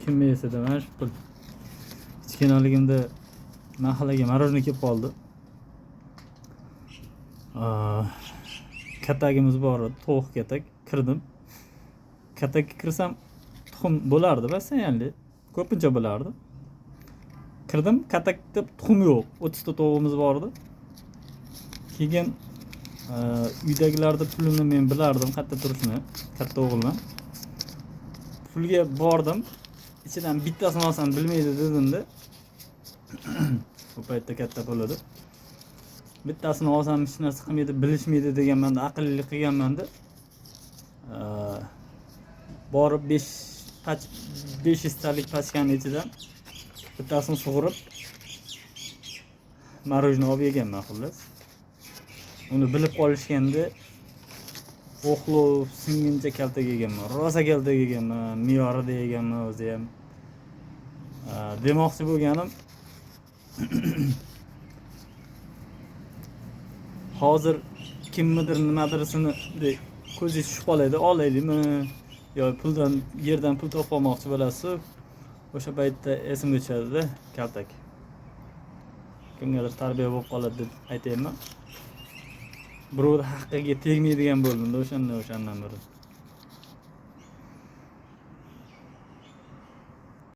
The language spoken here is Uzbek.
kim yesa deman shu pul. Kichkinaligimda mahallaga marojniy kelib qoldi. Katagimiz bor edi, tovuq katak. Kirdim. Katakka kirsam tuxum bo'lardi, basayanli. Ko'pincha bo'lardi. Kirdim, katakda tuxum yo'q. 30 ta tovuqimiz bor edi. Keyin uydagilarda pulini men bilardim, qayerda turishini, katta o'g'ilman. Pulga bordim. İçidan bittasini olsam bilmaydi dedimda. O paytda katta pul edi. Bittasini olsam hech narsa qilmaydi, bilishmaydi deganmanda, aqlli qilganmanda. Borib 500 talik pachkani ichidan bittasini sug'urib marojniy olib yeganman xullas. Uni bilib qolishganda o'xlov singincha kaltak yeganman. Rosa kaltak yeganman, me'yorida yeganman o'zi ham. Demoqchi bo'lganim hozir kimnidir nimadirasini ko'zingiz tushib qoladi, olaylikmi yo puldan yerdan pul topib olmoqchi bo'lasiz. O'sha paytda esimga tushadi-da kaltak. Kimgadir tarbiya bo'lib qoladi deb aytayman. Birovning haqqiga tegmaydigan bo'ldim-da o'shandan beri.